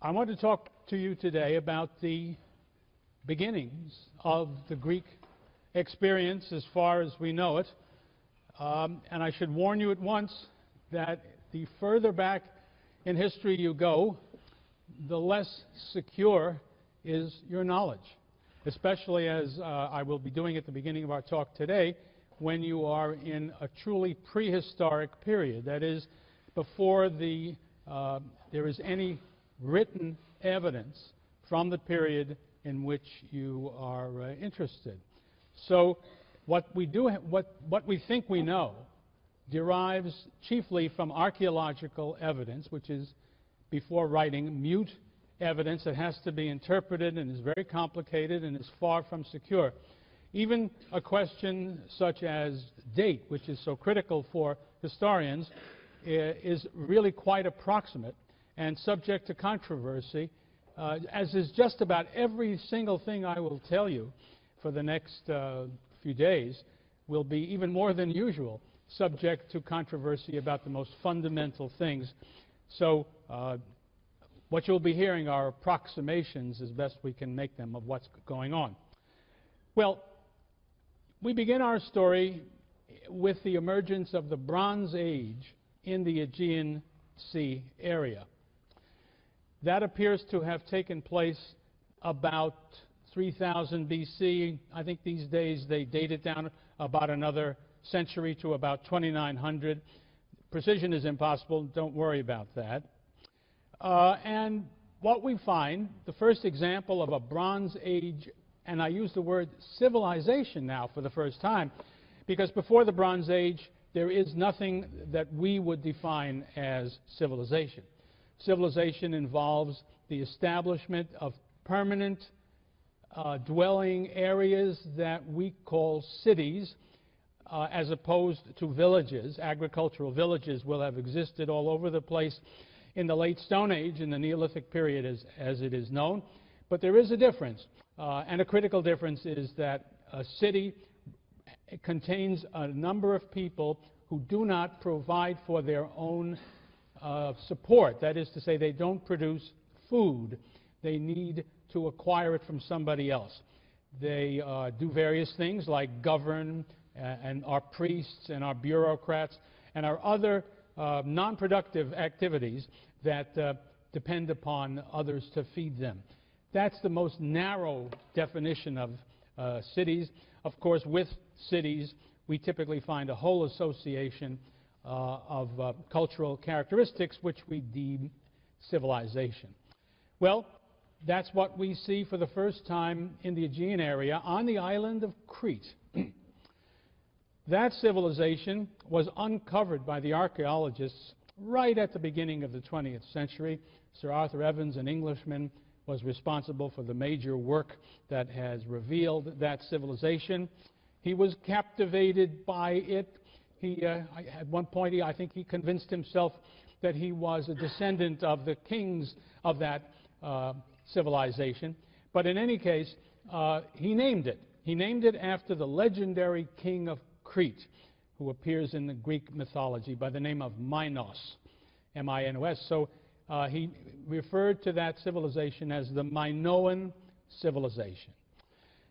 I want to talk to you today about the beginnings of the Greek experience as far as we know it. And I should warn you at once that the further back in history you go, the less secure is your knowledge, especially as I will be doing at the beginning of our talk today, when you are in a truly prehistoric period. That is, before there is any written evidence from the period in which you are interested. So what we think we know derives chiefly from archaeological evidence, which is, before writing, mute evidence that has to be interpreted and is very complicated and is far from secure. Even a question such as date, which is so critical for historians, is really quite approximate and subject to controversy, as is just about every single thing I will tell you for the next few days will be, even more than usual, subject to controversy about the most fundamental things. So what you'll be hearing are approximations, as best we can make them, of what's going on. Well, we begin our story with the emergence of the Bronze Age in the Aegean Sea area. That appears to have taken place about 3000 BC. I think these days they date it down about another century to about 2900. Precision is impossible, don't worry about that. And what we find, the first example of a Bronze Age, and I use the word civilization now for the first time, because before the Bronze Age there is nothing that we would define as civilization. Civilization involves the establishment of permanent dwelling areas that we call cities, as opposed to villages. Agricultural villages will have existed all over the place in the late Stone Age, in the Neolithic period as it is known. But there is a difference, and a critical difference is that a city contains a number of people who do not provide for their own support. That is to say, they don't produce food. They need to acquire it from somebody else. They do various things like govern and are priests and are bureaucrats and are other non-productive activities that depend upon others to feed them. That's the most narrow definition of cities. Of course, with cities, we typically find a whole association of cultural characteristics which we deem civilization. Well, that's what we see for the first time in the Aegean area on the island of Crete. That civilization was uncovered by the archaeologists right at the beginning of the 20th century. Sir Arthur Evans, an Englishman, was responsible for the major work that has revealed that civilization. He was captivated by it. At one point, I think he convinced himself that he was a descendant of the kings of that civilization. But in any case, he named it. He named it after the legendary king of Crete, who appears in the Greek mythology by the name of Minos, M-I-N-O-S. So he referred to that civilization as the Minoan civilization.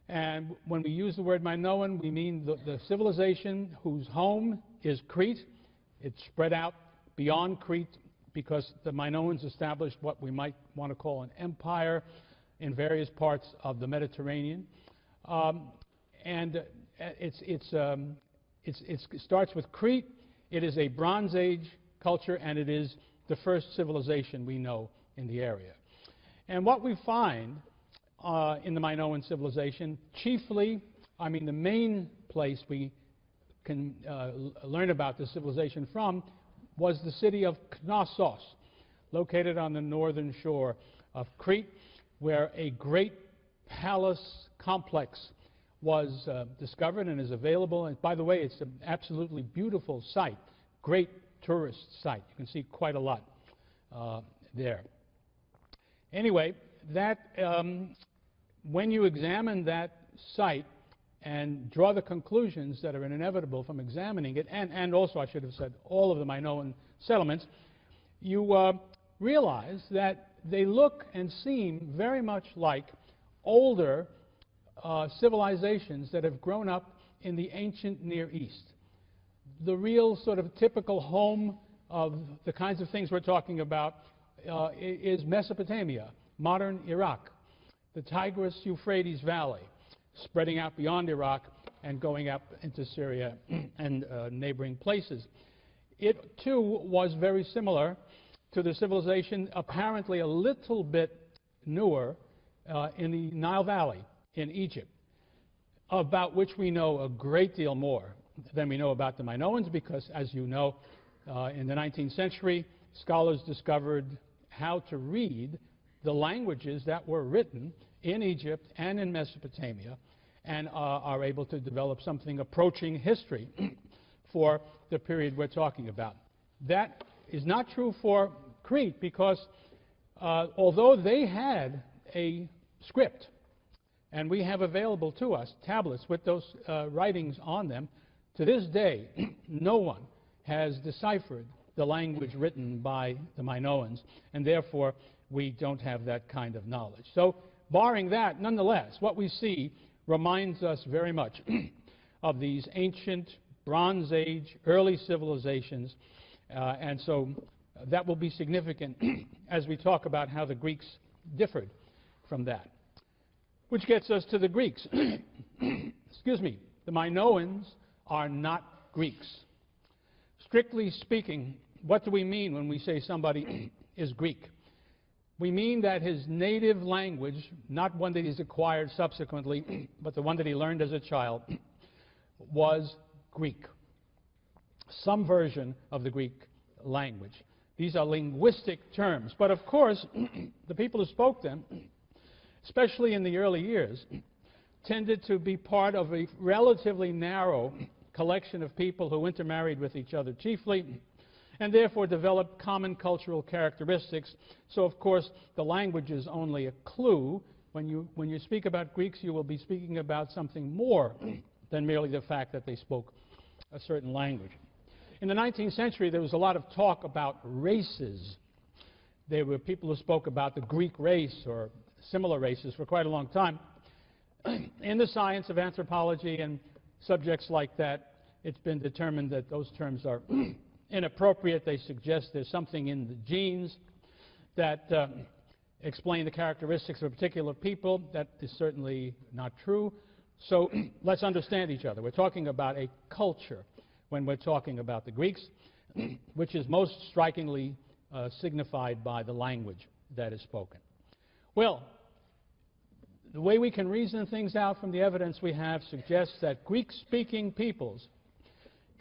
And when we use the word Minoan, we mean the civilization whose home is Crete. It's spread out beyond Crete because the Minoans established what we might want to call an empire in various parts of the Mediterranean. It starts with Crete. It is a Bronze Age culture, and it is the first civilization we know in the area. And what we find in the Minoan civilization, chiefly, I mean the main place we can learn about the civilization from, was the city of Knossos, located on the northern shore of Crete, where a great palace complex was discovered and is available. And by the way, it's an absolutely beautiful site, great tourist site. You can see quite a lot there. Anyway, that when you examine that site and draw the conclusions that are inevitable from examining it, and also, I should have said, all of the Minoan settlements, you realize that they look and seem very much like older civilizations that have grown up in the ancient Near East. The real sort of typical home of the kinds of things we're talking about is Mesopotamia, modern Iraq, the Tigris-Euphrates Valley, spreading out beyond Iraq and going up into Syria and neighboring places. It, too, was very similar to the civilization, apparently a little bit newer, in the Nile Valley in Egypt, about which we know a great deal more than we know about the Minoans, because, as you know, in the 19th century, scholars discovered how to read the languages that were written in Egypt and in Mesopotamia, and are able to develop something approaching history for the period we're talking about. That is not true for Crete, because although they had a script, and we have available to us tablets with those writings on them, to this day, no one has deciphered the language written by the Minoans, and therefore we don't have that kind of knowledge. So, barring that, nonetheless, what we see reminds us very much of these ancient Bronze Age, early civilizations, and so that will be significant as we talk about how the Greeks differed from that. Which gets us to the Greeks. Excuse me, the Minoans are not Greeks. Strictly speaking, what do we mean when we say somebody is Greek? We mean that his native language, not one that he's acquired subsequently, but the one that he learned as a child, was Greek. Some version of the Greek language. These are linguistic terms. But of course, the people who spoke them, especially in the early years, tended to be part of a relatively narrow collection of people who intermarried with each other chiefly, and therefore developed common cultural characteristics. So, of course, the language is only a clue. When you speak about Greeks, you will be speaking about something more than merely the fact that they spoke a certain language. In the 19th century, there was a lot of talk about races. There were people who spoke about the Greek race or similar races for quite a long time. In the science of anthropology and subjects like that, it's been determined that those terms are inappropriate. They suggest there's something in the genes that explain the characteristics of a particular people. That is certainly not true. So let's understand each other. We're talking about a culture when we're talking about the Greeks, which is most strikingly signified by the language that is spoken. Well, the way we can reason things out from the evidence we have suggests that Greek-speaking peoples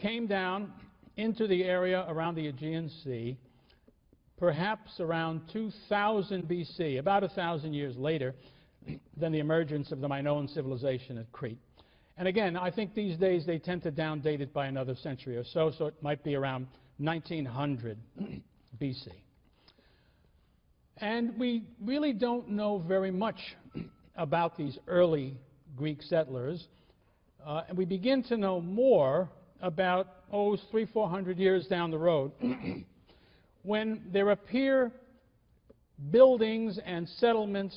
came down into the area around the Aegean Sea perhaps around 2000 BC, about 1,000 years later than the emergence of the Minoan civilization at Crete. And again, I think these days they tend to downdate it by another century or so, so it might be around 1900 BC. And we really don't know very much about these early Greek settlers. And we begin to know more about, 300-400 years down the road, when there appear buildings and settlements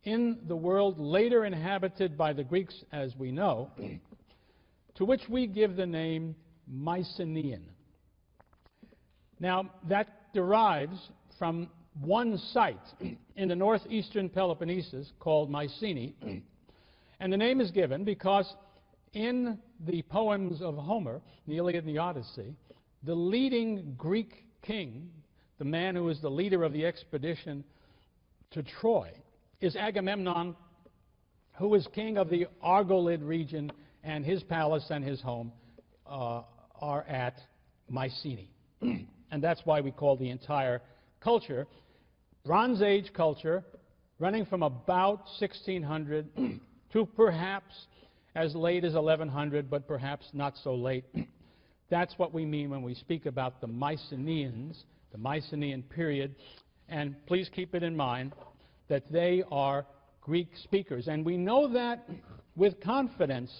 in the world later inhabited by the Greeks, as we know, to which we give the name Mycenaean. Now, that derives from one site in the northeastern Peloponnesus called Mycenae, and the name is given because in the poems of Homer, the Iliad and the Odyssey, the leading Greek king, the man who is the leader of the expedition to Troy, is Agamemnon, who is king of the Argolid region, and his palace and his home are at Mycenae. And that's why we call the entire culture Bronze Age culture, running from about 1600 to perhaps as late as 1100, but perhaps not so late. That's what we mean when we speak about the Mycenaeans, the Mycenaean period. And please keep it in mind that they are Greek speakers. And we know that with confidence,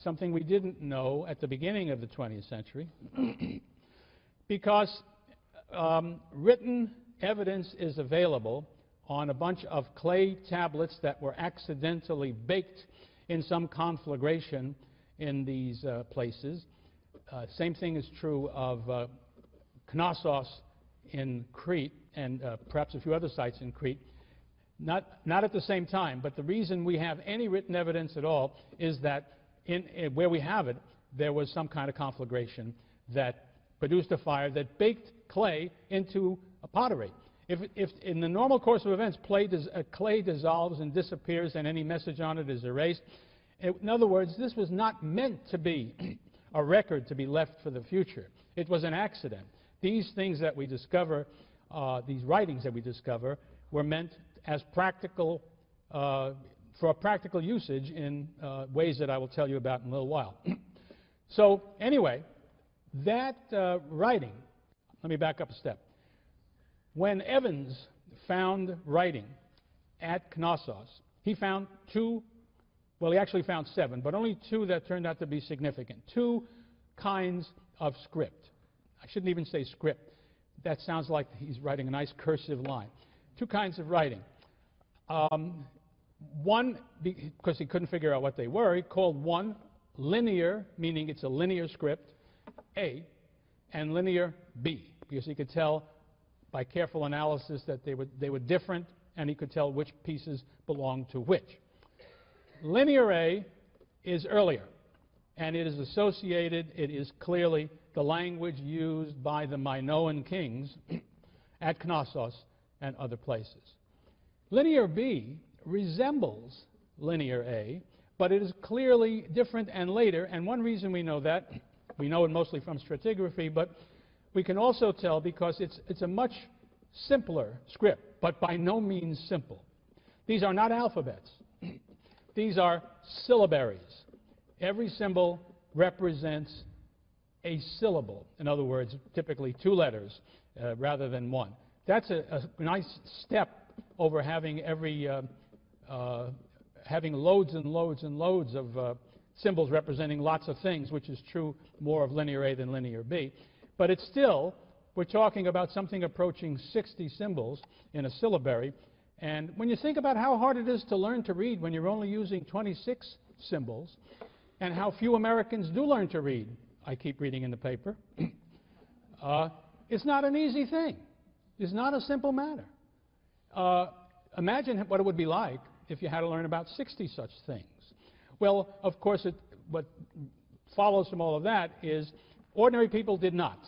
something we didn't know at the beginning of the 20th century, because written evidence is available on a bunch of clay tablets that were accidentally baked in some conflagration in these places. Same thing is true of Knossos in Crete and perhaps a few other sites in Crete. Not at the same time, but the reason we have any written evidence at all is that where we have it, there was some kind of conflagration that produced a fire that baked clay into a pottery. If in the normal course of events, clay dissolves and disappears and any message on it is erased, in other words, this was not meant to be a record to be left for the future. It was an accident. These things that we discover, these writings that we discover, were meant as practical, for practical usage in ways that I will tell you about in a little while. So anyway, that writing, let me back up a step. When Evans found writing at Knossos, he found two, well, he actually found 7, but only 2 that turned out to be significant. 2 kinds of script. I shouldn't even say script. That sounds like he's writing a nice cursive line. 2 kinds of writing. One, because he couldn't figure out what they were, he called one linear, meaning it's a linear script, A, and linear B, because he could tell by careful analysis that they were different, and he could tell which pieces belonged to which. Linear A is earlier, and it is associated, it is clearly the language used by the Minoan kings at Knossos and other places. Linear B resembles linear A, but it is clearly different and later, and one reason we know that, we know it mostly from stratigraphy, but we can also tell because it's a much simpler script, but by no means simple. These are not alphabets. These are syllabaries. Every symbol represents a syllable. In other words, typically 2 letters rather than 1. That's a nice step over having having loads and loads and loads of symbols representing lots of things, which is true more of linear A than linear B. But it's still, we're talking about something approaching 60 symbols in a syllabary. And when you think about how hard it is to learn to read when you're only using 26 symbols, and how few Americans do learn to read, I keep reading in the paper, it's not an easy thing. It's not a simple matter. Imagine what it would be like if you had to learn about 60 such things. Well, of course, what follows from all of that is ordinary people did not.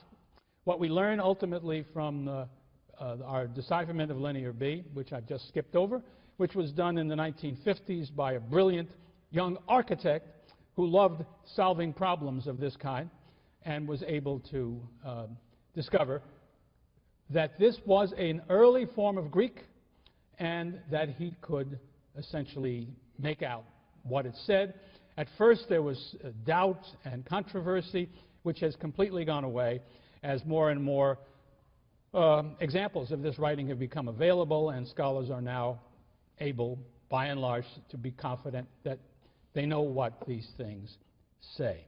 What we learn ultimately from our decipherment of linear B, which I've just skipped over, which was done in the 1950s by a brilliant young architect who loved solving problems of this kind and was able to discover that this was an early form of Greek and that he could essentially make out what it said. At first there was doubt and controversy, which has completely gone away as more and more examples of this writing have become available, and scholars are now able, by and large, to be confident that they know what these things say.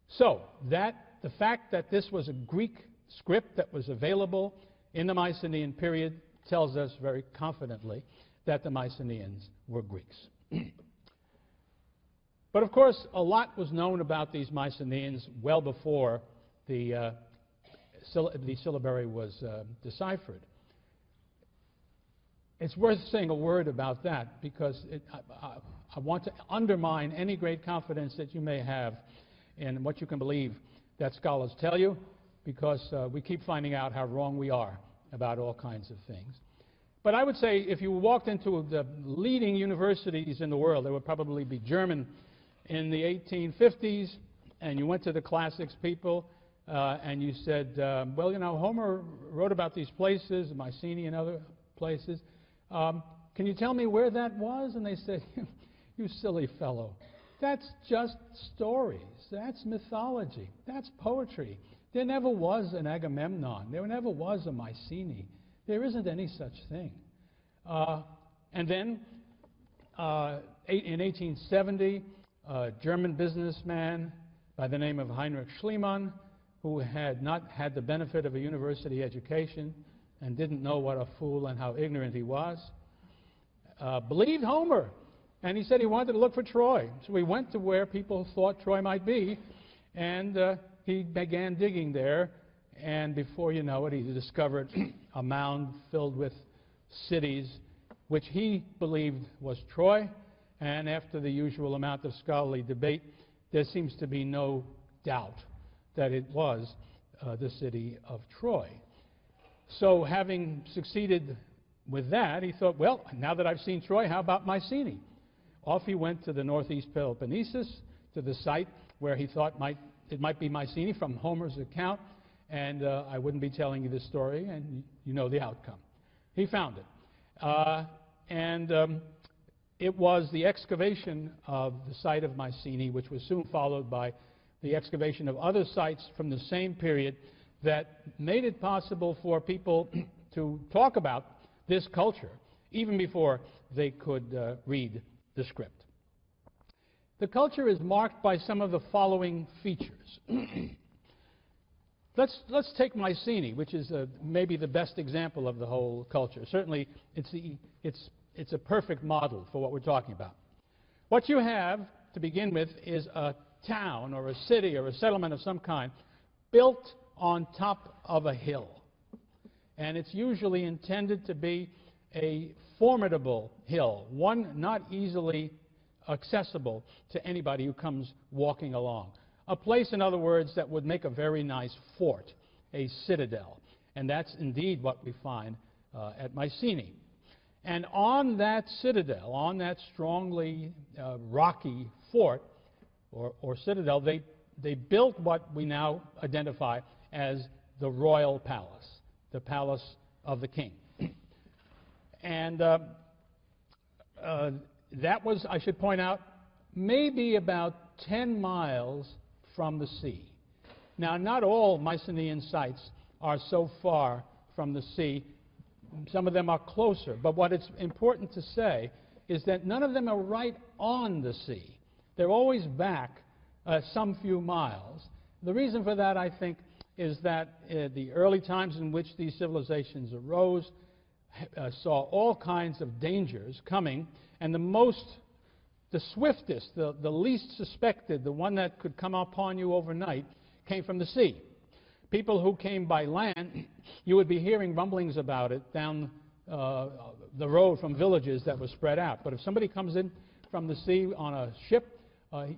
So, the fact that this was a Greek script that was available in the Mycenaean period tells us very confidently that the Mycenaeans were Greeks. But of course, a lot was known about these Mycenaeans well before the syllabary was deciphered. It's worth saying a word about that because I want to undermine any great confidence that you may have in what you can believe that scholars tell you, because we keep finding out how wrong we are about all kinds of things. But I would say if you walked into the leading universities in the world, there would probably be German in the 1850s, and you went to the classics people, and you said, well, you know, Homer wrote about these places, Mycenae and other places. Can you tell me where that was? And they said, you silly fellow, that's just stories. That's mythology. That's poetry. There never was an Agamemnon. There never was a Mycenae. There isn't any such thing. And then in 1870, a German businessman by the name of Heinrich Schliemann, who had not had the benefit of a university education and didn't know what a fool and how ignorant he was, believed Homer. And he said he wanted to look for Troy. So he went to where people thought Troy might be, and he began digging there. And before you know it, he discovered a mound filled with cities, which he believed was Troy. And after the usual amount of scholarly debate, there seems to be no doubt that it was the city of Troy. So having succeeded with that, he thought, well, now that I've seen Troy, how about Mycenae? Off he went to the northeast Peloponnesus, to the site where he thought it might be Mycenae from Homer's account, and I wouldn't be telling you this story, and you know the outcome. He found it. It was the excavation of the site of Mycenae, which was soon followed by the excavation of other sites from the same period, that made it possible for people to talk about this culture even before they could read the script. The culture is marked by some of the following features. Let's take Mycenae, which is maybe the best example of the whole culture. Certainly, it's a perfect model for what we're talking about. What you have, to begin with, is a town or a city or a settlement of some kind built on top of a hill. And it's usually intended to be a formidable hill, one not easily accessible to anybody who comes walking along. A place, in other words, that would make a very nice fort, a citadel. And that's indeed what we find at Mycenae. And on that citadel, on that strongly rocky fort or citadel, they built what we now identify as the royal palace, the palace of the king. And that was, I should point out, maybe about 10 miles from the sea. Now, not all Mycenaean sites are so far from the sea. Some of them are closer. But what it's important to say is that none of them are right on the sea. They're always back some few miles. The reason for that, I think, is that the early times in which these civilizations arose saw all kinds of dangers coming, and the swiftest, the least suspected, the one that could come upon you overnight, came from the sea. People who came by land, you would be hearing rumblings about it down the road from villages that were spread out. But if somebody comes in from the sea on a ship,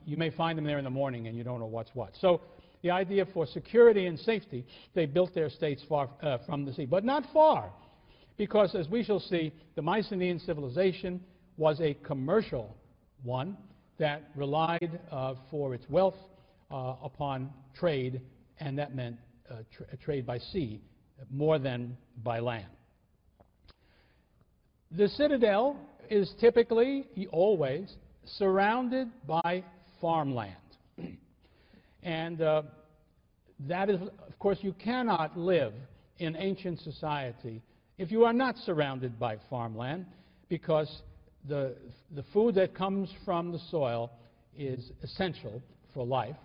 you may find them there in the morning and you don't know what's what. So the idea for security and safety, they built their states far from the sea, but not far. Because, as we shall see, the Mycenaean civilization was a commercial one that relied for its wealth upon trade, and that meant trade by sea more than by land. The citadel is typically, always, surrounded by farmland. And that is, of course, you cannot live in ancient society if you are not surrounded by farmland, because the food that comes from the soil is essential for life,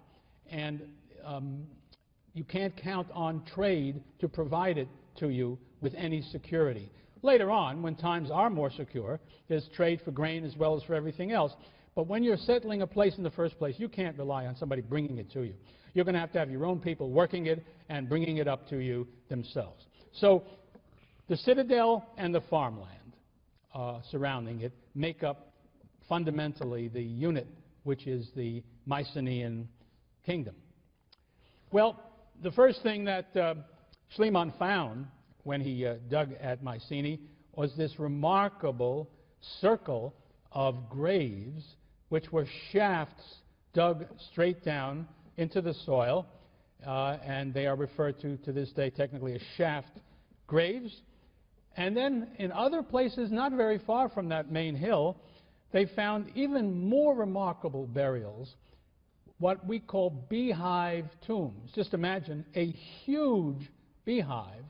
and you can't count on trade to provide it to you with any security. Later on, when times are more secure, there's trade for grain as well as for everything else. But when you're settling a place in the first place, you can't rely on somebody bringing it to you. You're going to have your own people working it and bringing it up to you themselves. So the citadel and the farmland surrounding it make up fundamentally the unit which is the Mycenaean kingdom. Well, the first thing that Schliemann found when he dug at Mycenae was this remarkable circle of graves, which were shafts dug straight down into the soil, and they are referred to this day technically as shaft graves. And then in other places not very far from that main hill, they found even more remarkable burials, what we call beehive tombs. Just imagine a huge beehive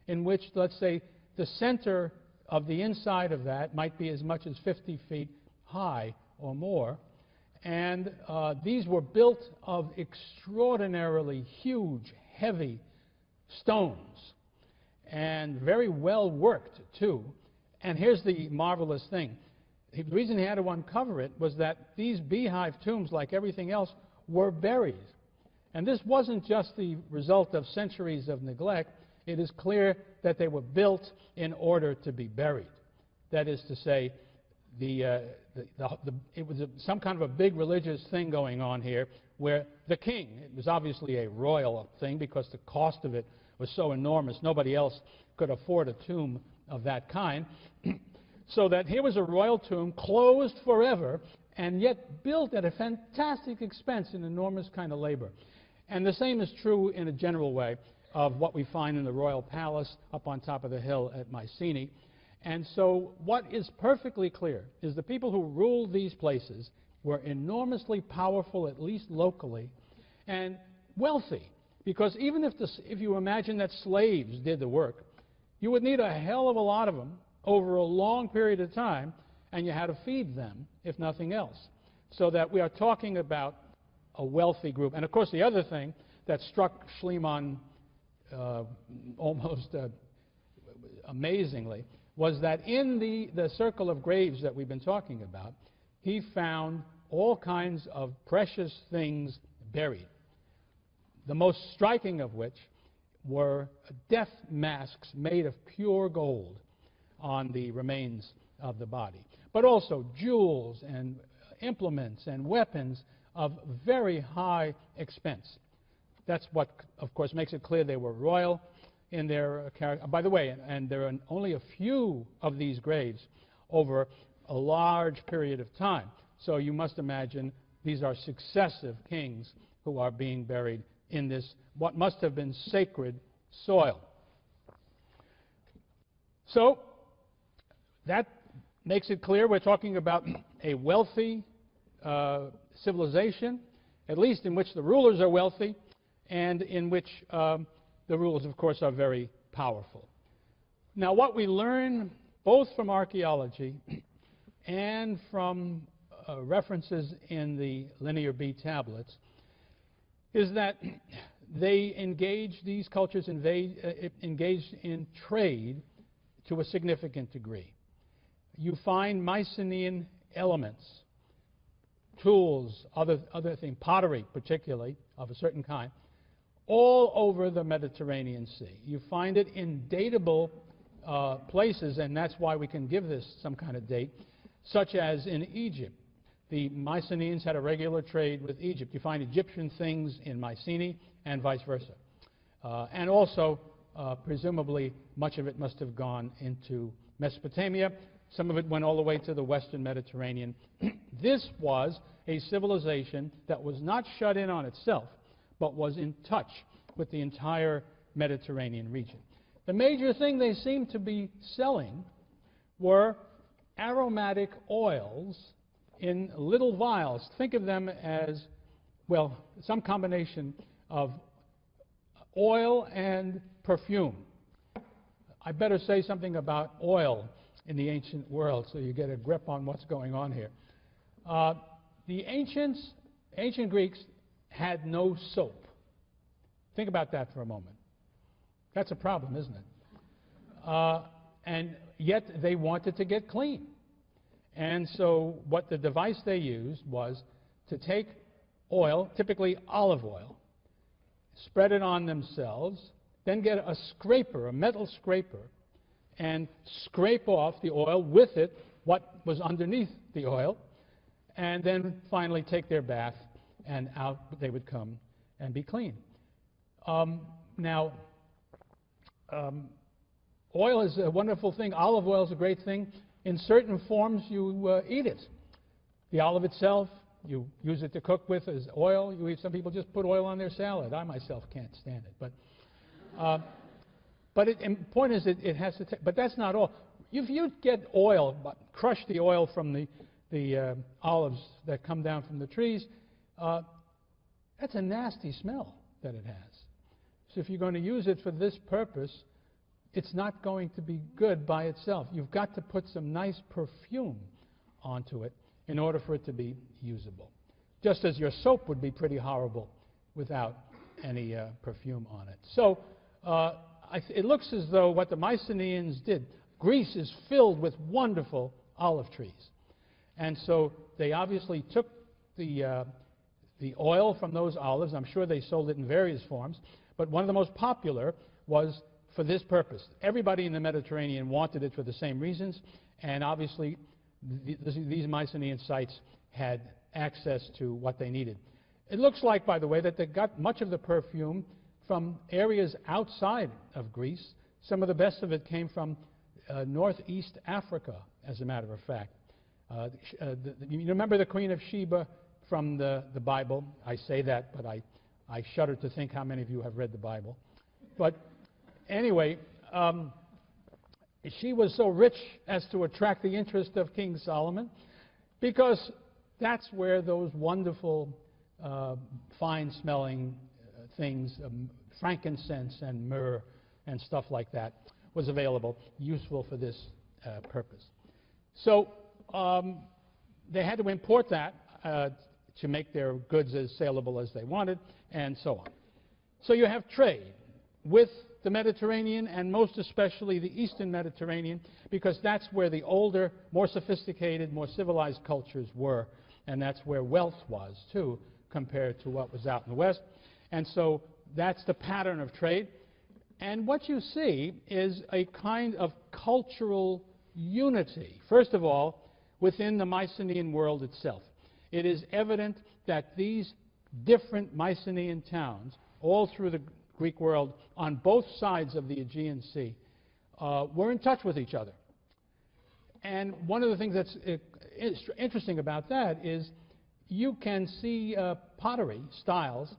in which, let's say, the center of the inside of that might be as much as 50 feet high or more. And these were built of extraordinarily huge, heavy stones. and very well worked, too. And here's the marvelous thing. The reason he had to uncover it was that these beehive tombs, like everything else, were buried. And this wasn't just the result of centuries of neglect. It is clear that they were built in order to be buried. That is to say, it was some kind of a big religious thing going on here where the king, it was obviously a royal thing because the cost of it was so enormous, nobody else could afford a tomb of that kind. So that here was a royal tomb closed forever and yet built at a fantastic expense and enormous kind of labor. And the same is true in a general way of what we find in the royal palace up on top of the hill at Mycenae. And so what is perfectly clear is the people who ruled these places were enormously powerful, at least locally, and wealthy. Because even if you imagine that slaves did the work, you would need a hell of a lot of them over a long period of time, and you had to feed them, if nothing else. So that we are talking about a wealthy group. And of course, the other thing that struck Schliemann almost amazingly was that in the circle of graves that we've been talking about, he found all kinds of precious things buried. The most striking of which were death masks made of pure gold on the remains of the body, but also jewels and implements and weapons of very high expense. That's what, of course, makes it clear they were royal in their character. By the way, and there are only a few of these graves over a large period of time. So you must imagine these are successive kings who are being buried in this, what must have been sacred soil. So that makes it clear we're talking about a wealthy civilization, at least in which the rulers are wealthy, and in which the rulers, of course, are very powerful. Now, what we learn both from archaeology and from references in the Linear B tablets is that they engaged, these cultures engaged in trade to a significant degree. You find Mycenaean elements, tools, other things, pottery particularly, of a certain kind, all over the Mediterranean Sea. You find it in datable places, and that's why we can give this some kind of date, such as in Egypt. The Mycenaeans had a regular trade with Egypt. You find Egyptian things in Mycenae and vice versa. And also, presumably, much of it must have gone into Mesopotamia. Some of it went all the way to the Western Mediterranean. This was a civilization that was not shut in on itself, but was in touch with the entire Mediterranean region. The major thing they seemed to be selling were aromatic oils in little vials. Think of them as, well, some combination of oil and perfume. I better say something about oil in the ancient world so you get a grip on what's going on here. The ancient Greeks had no soap. Think about that for a moment. That's a problem, isn't it? And yet they wanted to get clean. And so what the device they used was to take oil, typically olive oil, spread it on themselves, then get a scraper, a metal scraper, and scrape off the oil with it, what was underneath the oil, and then finally take their bath, and out they would come and be clean. Oil is a wonderful thing. Olive oil is a great thing. In certain forms, you eat it. The olive itself, you use it to cook with as oil. Some people just put oil on their salad. I myself can't stand it. But the point is, it has to. But that's not all. If you get oil, crush the oil from the olives that come down from the trees, that's a nasty smell that it has. So if you're going to use it for this purpose, it's not going to be good by itself. You've got to put some nice perfume onto it in order for it to be usable. Just as your soap would be pretty horrible without any perfume on it. So it looks as though what the Mycenaeans did, Greece is filled with wonderful olive trees. And so they obviously took the oil from those olives. I'm sure they sold it in various forms, but one of the most popular was for this purpose. Everybody in the Mediterranean wanted it for the same reasons, and obviously these Mycenaean sites had access to what they needed. It looks like, by the way, that they got much of the perfume from areas outside of Greece. Some of the best of it came from northeast Africa, as a matter of fact. You remember the Queen of Sheba from the Bible? I say that, but I shudder to think how many of you have read the Bible. But anyway, she was so rich as to attract the interest of King Solomon, because that's where those wonderful, fine-smelling things, frankincense and myrrh and stuff like that, was available, useful for this purpose. So they had to import that to make their goods as saleable as they wanted, and so on. So you have trade with the Mediterranean, and most especially the Eastern Mediterranean, because that's where the older, more sophisticated, more civilized cultures were, and that's where wealth was, too, compared to what was out in the West. And so that's the pattern of trade. And what you see is a kind of cultural unity, first of all, within the Mycenaean world itself. It is evident that these different Mycenaean towns, all through the Greek world, on both sides of the Aegean Sea, were in touch with each other. And one of the things that's interesting about that is you can see pottery styles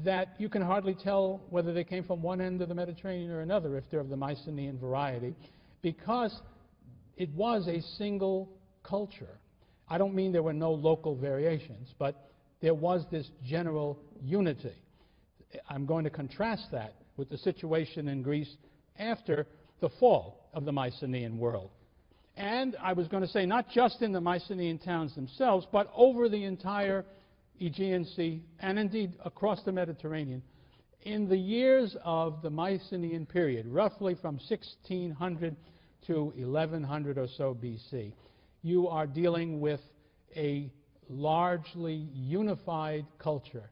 that you can hardly tell whether they came from one end of the Mediterranean or another, if they're of the Mycenaean variety, because it was a single culture. I don't mean there were no local variations, but there was this general unity. I'm going to contrast that with the situation in Greece after the fall of the Mycenaean world. And I was going to say, not just in the Mycenaean towns themselves, but over the entire Aegean Sea, and indeed across the Mediterranean. In the years of the Mycenaean period, roughly from 1600 to 1100 or so BC, you are dealing with a largely unified culture.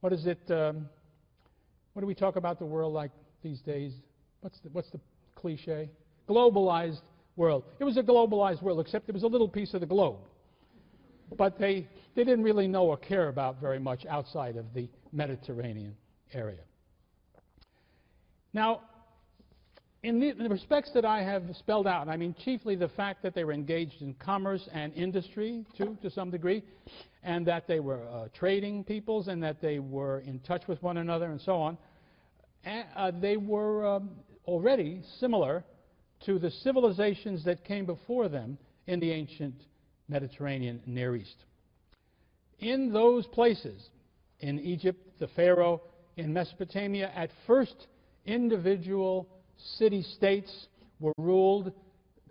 What is it? What do we talk about the world like these days? What's the cliche? Globalized world. It was a globalized world, except it was a little piece of the globe. But they didn't really know or care about very much outside of the Mediterranean area. Now, in the respects that I have spelled out, I mean chiefly the fact that they were engaged in commerce and industry, too, to some degree, and that they were trading peoples, and that they were in touch with one another, and so on. They were already similar to the civilizations that came before them in the ancient Mediterranean Near East. In those places, in Egypt, the Pharaoh, in Mesopotamia, at first individual city-states were ruled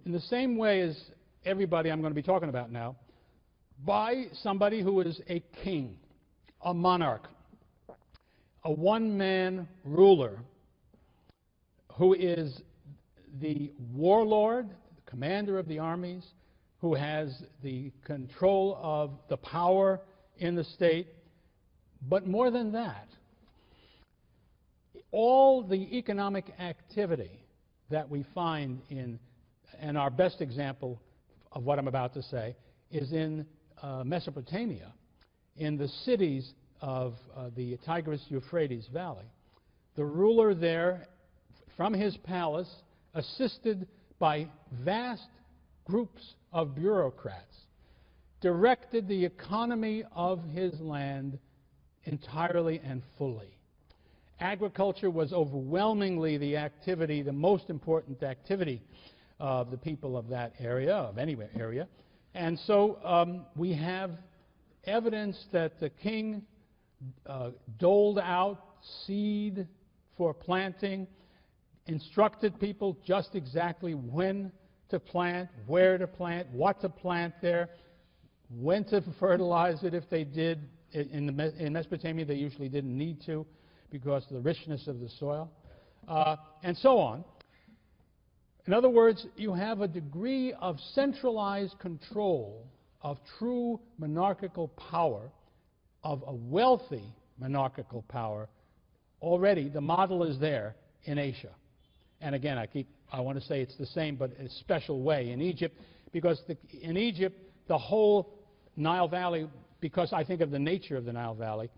in the same way as everybody I'm going to be talking about now, by somebody who is a king, a monarch, a one-man ruler who is the warlord, the commander of the armies, who has the control of the power in the state. But more than that, all the economic activity that we find in, and our best example of what I'm about to say, is in Mesopotamia, in the cities of the Tigris-Euphrates Valley. The ruler there, from his palace, assisted by vast groups of bureaucrats, directed the economy of his land entirely and fully. Agriculture was overwhelmingly the activity, the most important activity of the people of that area, of any area. And so we have evidence that the king doled out seed for planting, instructed people just exactly when to plant, where to plant, what to plant there, when to fertilize it if they did. In Mesopotamia, they usually didn't need to because of the richness of the soil. and so on. In other words, you have a degree of centralized control of true monarchical power, of a wealthy monarchical power. Already, the model is there in Asia. And again, I want to say it's the same, but in a special way in Egypt, because in Egypt, the whole Nile Valley, because I think of the nature of the Nile Valley,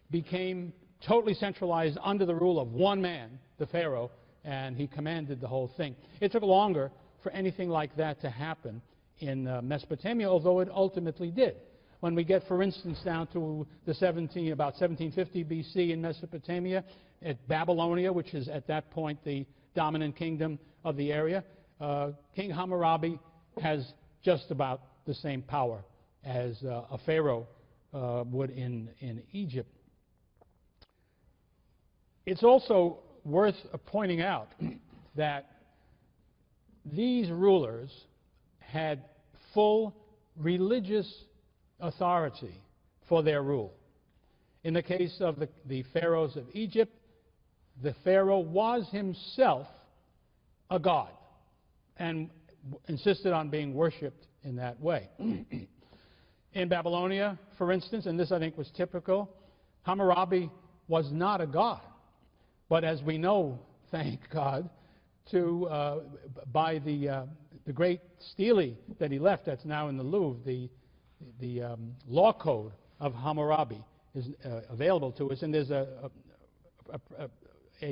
became totally centralized under the rule of one man, the Pharaoh, and he commanded the whole thing. It took longer for anything like that to happen in Mesopotamia, although it ultimately did. When we get, for instance, down to about 1750 BC in Mesopotamia, at Babylonia, which is at that point the dominant kingdom of the area, King Hammurabi has just about the same power as a pharaoh would in Egypt. It's also worth pointing out that these rulers had full religious authority for their rule. In the case of the pharaohs of Egypt, the pharaoh was himself a god and insisted on being worshipped in that way. In Babylonia, for instance, and this I think was typical, Hammurabi was not a god. But as we know, thank God, by the great stele that he left that's now in the Louvre, the law code of Hammurabi is available to us, and there's a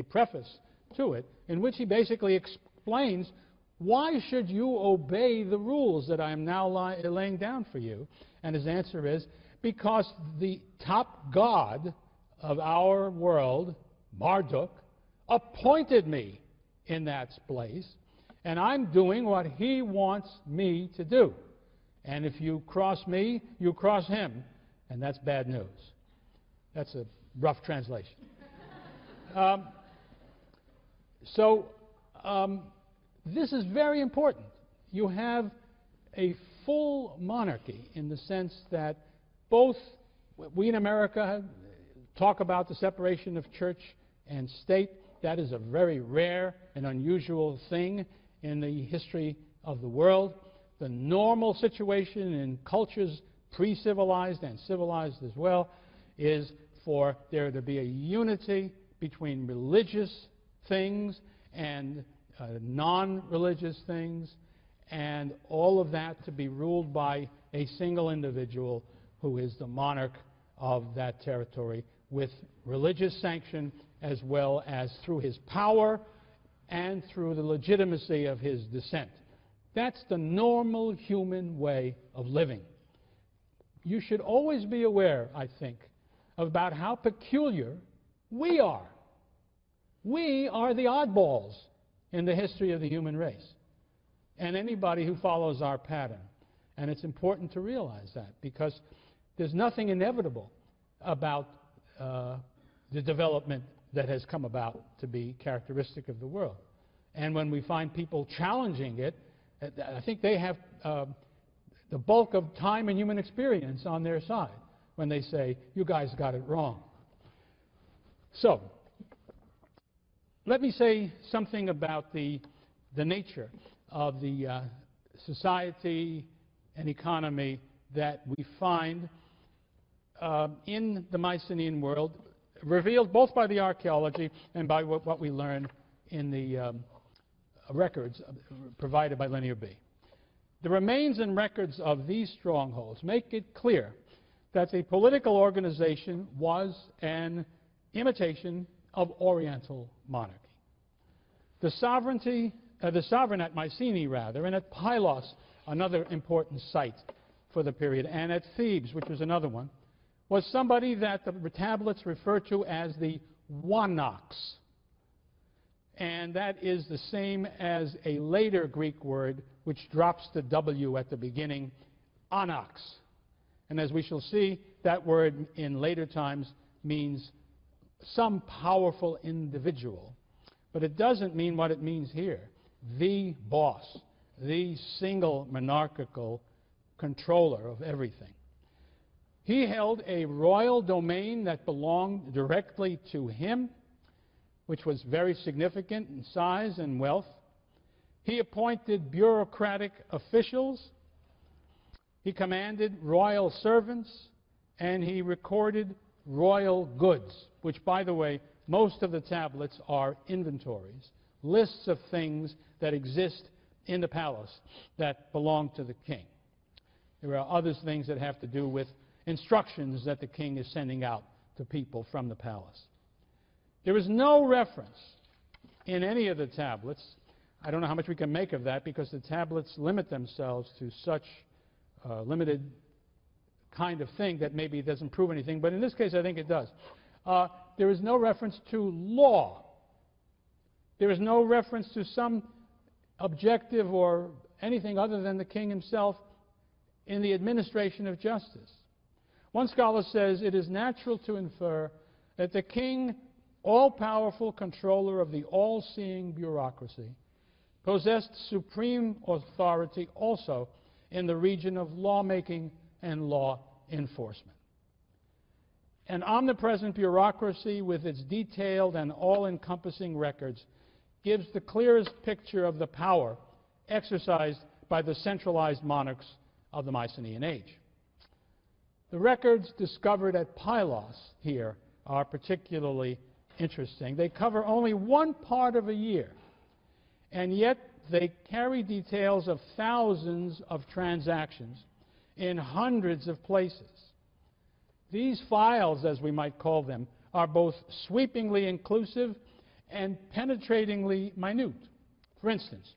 preface to it in which he basically explains why should you obey the rules that I am now laying down for you. And his answer is, because the top god of our world, Marduk, appointed me in that place, and I'm doing what he wants me to do. And if you cross me, you cross him, and that's bad news. That's a rough translation. This is very important. You have a full monarchy in the sense that both we in America talk about the separation of church and state. That is a very rare and unusual thing in the history of the world. The normal situation in cultures pre-civilized and civilized as well is for there to be a unity between religious things and non-religious things, and all of that to be ruled by a single individual who is the monarch of that territory with religious sanction as well as through his power and through the legitimacy of his descent. That's the normal human way of living. You should always be aware, I think, about how peculiar we are. We are the oddballs in the history of the human race, and anybody who follows our pattern. And it's important to realize that, because there's nothing inevitable about the development that has come about to be characteristic of the world. And when we find people challenging it, I think they have the bulk of time and human experience on their side when they say, you guys got it wrong. So, let me say something about the nature of the society and economy that we find in the Mycenaean world, revealed both by the archaeology and by what we learn in the records provided by Linear B. The remains and records of these strongholds make it clear that the political organization was an imitation of Oriental monarchy. The sovereign at Mycenae, rather, and at Pylos, another important site for the period, and at Thebes, which was another one, was somebody that the tablets refer to as the Wanax. And that is the same as a later Greek word which drops the W at the beginning, anax. And as we shall see, that word in later times means some powerful individual. But it doesn't mean what it means here, the boss, the single monarchical controller of everything. He held a royal domain that belonged directly to him, which was very significant in size and wealth. He appointed bureaucratic officials. He commanded royal servants, and he recorded royal goods, which, by the way, most of the tablets are inventories, lists of things that exist in the palace that belong to the king. There are other things that have to do with instructions that the king is sending out to people from the palace. There is no reference in any of the tablets. I don't know how much we can make of that because the tablets limit themselves to such limited kind of thing that maybe it doesn't prove anything, but in this case I think it does. There is no reference to law. There is no reference to some objective or anything other than the king himself in the administration of justice. One scholar says it is natural to infer that the king, all-powerful controller of the all-seeing bureaucracy, possessed supreme authority also in the region of lawmaking and law enforcement. An omnipresent bureaucracy with its detailed and all-encompassing records gives the clearest picture of the power exercised by the centralized monarchs of the Mycenaean age. The records discovered at Pylos here are particularly interesting. They cover only one part of a year, and yet they carry details of thousands of transactions in hundreds of places. These files, as we might call them, are both sweepingly inclusive and penetratingly minute. For instance,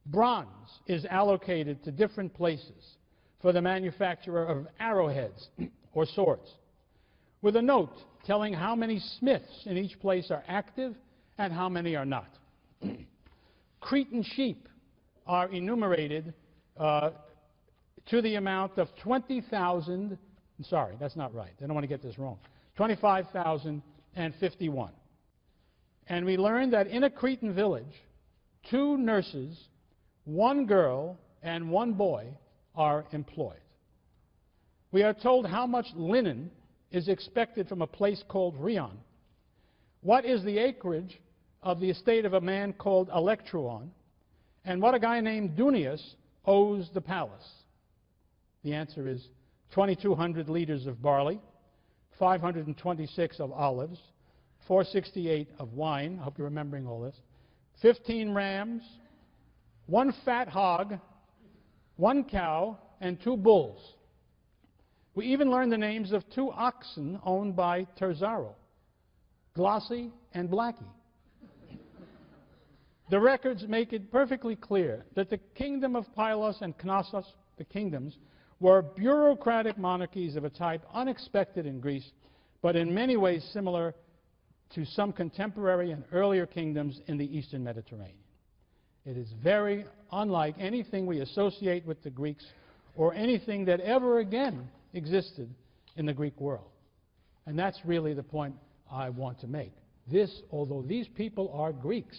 bronze is allocated to different places for the manufacture of arrowheads or swords, with a note telling how many smiths in each place are active and how many are not. Cretan sheep are enumerated to the amount of 20,000, sorry, that's not right, I don't want to get this wrong, 25,051. And we learned that in a Cretan village, 2 nurses, 1 girl, and 1 boy are employed. We are told how much linen is expected from a place called Rion. What is the acreage of the estate of a man called Electruon, and what a guy named Dunius owes the palace? The answer is 2,200 liters of barley, 526 of olives, 468 of wine, I hope you're remembering all this, 15 rams, 1 fat hog, 1 cow, and 2 bulls. We even learned the names of 2 oxen owned by Terzaro, Glossy and Blackie. The records make it perfectly clear that the kingdom of Pylos and Knossos, the kingdoms, were bureaucratic monarchies of a type unexpected in Greece, but in many ways similar to some contemporary and earlier kingdoms in the Eastern Mediterranean. It is very unlike anything we associate with the Greeks or anything that ever again existed in the Greek world. And that's really the point I want to make. This, although these people are Greeks,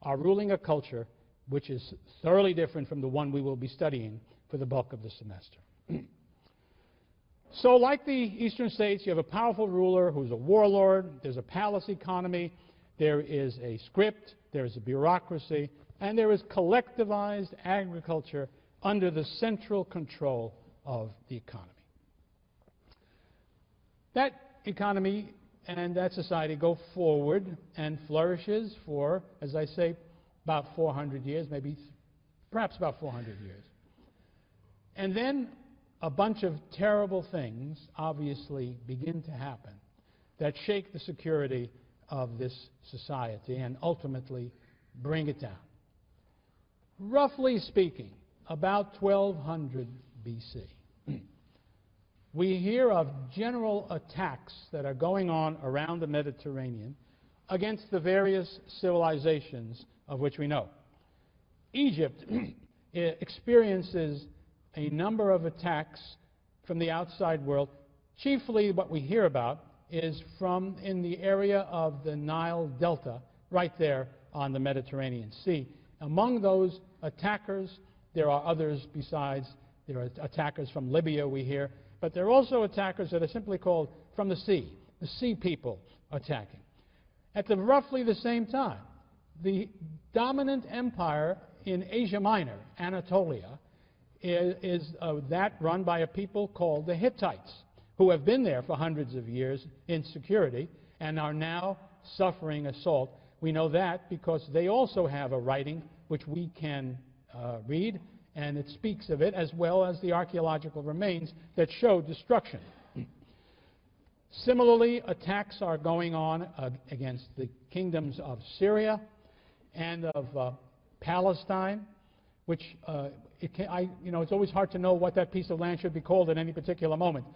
are ruling a culture which is thoroughly different from the one we will be studying for the bulk of the semester. So like the eastern states, you have a powerful ruler who's a warlord, there's a palace economy, there is a script, there is a bureaucracy, and there is collectivized agriculture under the central control of the economy. That economy and that society go forward and flourishes for, as I say, about 400 years, maybe perhaps about 400 years. And then a bunch of terrible things obviously begin to happen that shake the security of this society and ultimately bring it down. Roughly speaking, about 1200 BC, we hear of general attacks that are going on around the Mediterranean against the various civilizations of which we know. Egypt experiences a number of attacks from the outside world. Chiefly what we hear about is from in the area of the Nile Delta, right there on the Mediterranean Sea. Among those attackers, there are others besides. There are attackers from Libya, we hear, but there are also attackers that are simply called from the sea people attacking. At roughly the same time, the dominant empire in Asia Minor, Anatolia, is that run by a people called the Hittites, who have been there for hundreds of years in security and are now suffering assault. We know that because they also have a writing which we can read, and it speaks of it, as well as the archaeological remains that show destruction. Similarly, attacks are going on against the kingdoms of Syria and of Palestine, which it's always hard to know what that piece of land should be called at any particular moment.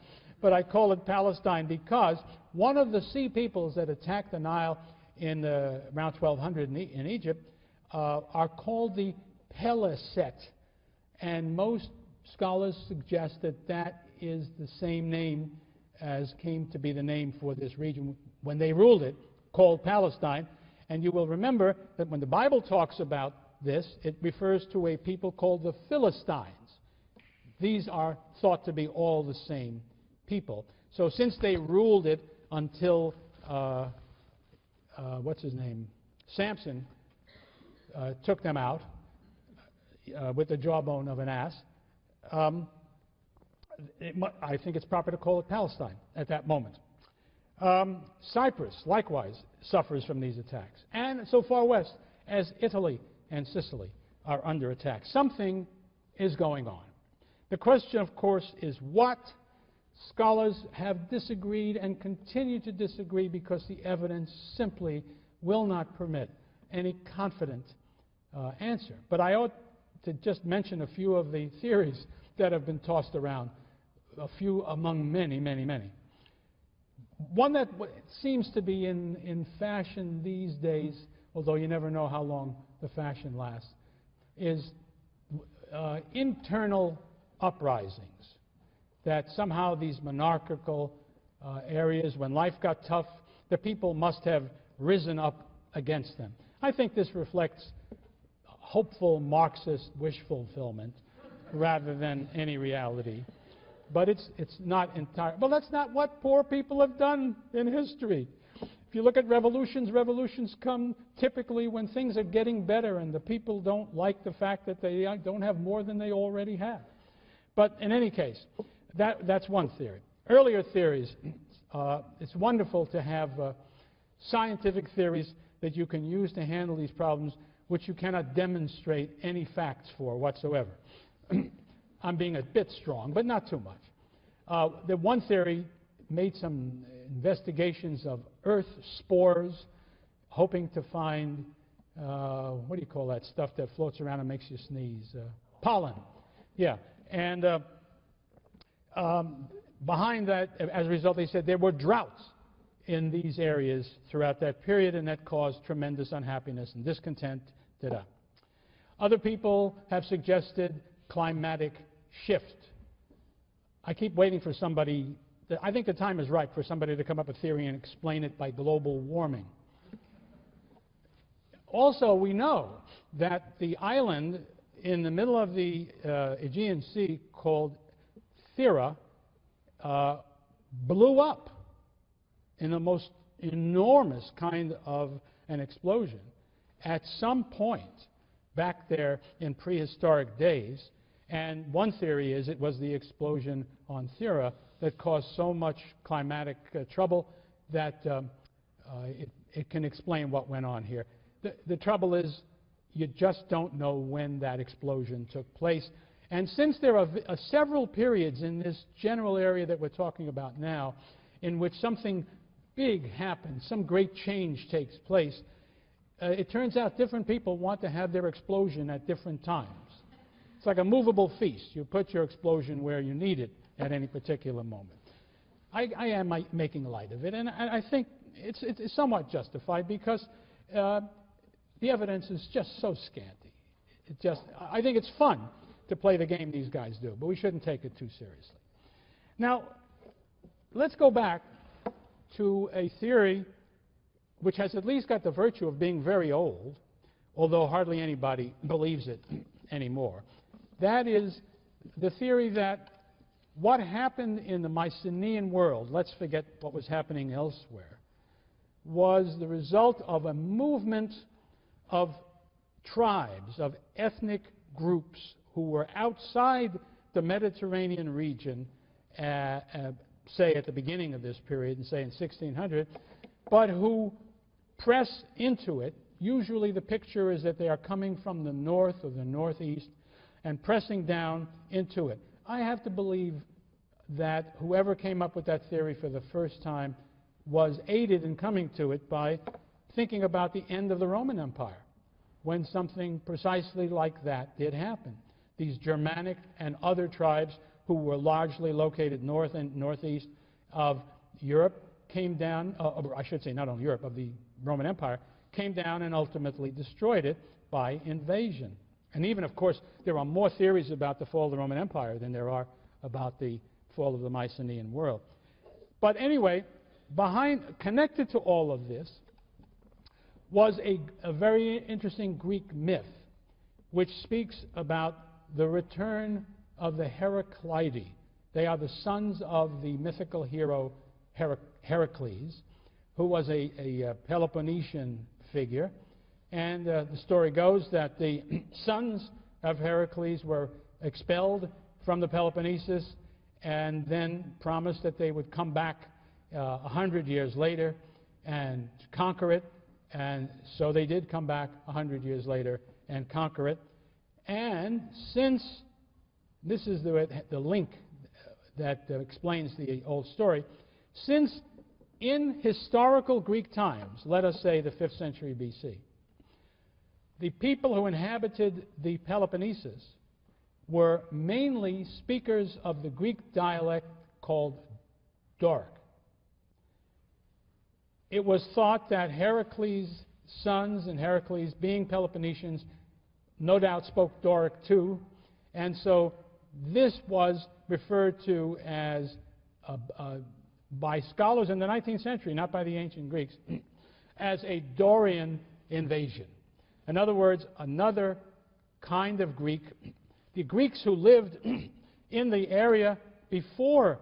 But I call it Palestine because one of the sea peoples that attacked the Nile in around 1200 in Egypt are called the Peleset, and most scholars suggest that that is the same name as came to be the name for this region when they ruled it, called Palestine. And you will remember that when the Bible talks about this, it refers to a people called the Philistines. These are thought to be all the same people. So since they ruled it until, what's his name, Samson took them out with the jawbone of an ass, I think it's proper to call it Palestine at that moment. Cyprus, likewise, suffers from these attacks. And so far west as Italy and Sicily are under attack. Something is going on. The question, of course, is what. Scholars have disagreed and continue to disagree because the evidence simply will not permit any confident answer. But I ought to just mention a few of the theories that have been tossed around, a few among many, many, many. One that seems to be in fashion these days, although you never know how long the fashion lasts, is internal uprisings. That somehow these monarchical areas, when life got tough, the people must have risen up against them. I think this reflects hopeful Marxist wish fulfillment rather than any reality. But it's not entirely. Well, that's not what poor people have done in history. If you look at revolutions, revolutions come typically when things are getting better and the people don't like the fact that they don't have more than they already have. But in any case, that's one theory. Earlier theories, it's wonderful to have scientific theories that you can use to handle these problems which you cannot demonstrate any facts for whatsoever. I'm being a bit strong, but not too much. The one theory made some investigations of earth spores, hoping to find, what do you call that stuff that floats around and makes you sneeze? Pollen. Yeah. And behind that, as a result, they said there were droughts in these areas throughout that period, and that caused tremendous unhappiness and discontent. Other people have suggested climatic shift. I keep waiting for somebody, I think the time is right for somebody to come up with a theory and explain it by global warming. Also, we know that the island in the middle of the Aegean Sea called Thera blew up in the most enormous kind of an explosion at some point back there in prehistoric days. And one theory is it was the explosion on Thera that caused so much climatic trouble that it can explain what went on here. The trouble is you just don't know when that explosion took place. And since there are several periods in this general area that we're talking about now in which something big happens, some great change takes place, it turns out different people want to have their explosion at different times. It's like a movable feast. You put your explosion where you need it at any particular moment. I am making light of it, and I think it's somewhat justified because the evidence is just so scanty. I think it's fun to play the game these guys do, but we shouldn't take it too seriously. Now, let's go back to a theory which has at least got the virtue of being very old, although hardly anybody believes it anymore. That is the theory that what happened in the Mycenaean world, let's forget what was happening elsewhere, was the result of a movement of tribes, of ethnic groups who were outside the Mediterranean region, say at the beginning of this period, and say in 1600, but who press into it. Usually the picture is that they are coming from the north or the northeast and pressing down into it. I have to believe that whoever came up with that theory for the first time was aided in coming to it by thinking about the end of the Roman Empire, when something precisely like that did happen. These Germanic and other tribes who were largely located north and northeast of Europe came down, I should say not only Europe, of the Roman Empire, came down and ultimately destroyed it by invasion. And even, of course, there are more theories about the fall of the Roman Empire than there are about the fall of the Mycenaean world. But anyway, connected to all of this was a very interesting Greek myth, which speaks about the return of the Heraclidae. They are the sons of the mythical hero Heracles, who was a Peloponnesian figure. And the story goes that the sons of Heracles were expelled from the Peloponnesus and then promised that they would come back 100 years later and conquer it. And so they did come back 100 years later and conquer it. And since this is the link that explains the old story, since in historical Greek times, let us say the 5th century BC, the people who inhabited the Peloponnesus were mainly speakers of the Greek dialect called Doric. It was thought that Heracles' sons and Heracles, being Peloponnesians, no doubt spoke Doric too, and so this was referred to as, by scholars in the 19th century, not by the ancient Greeks, as a Dorian invasion. In other words, another kind of Greek. The Greeks who lived in the area before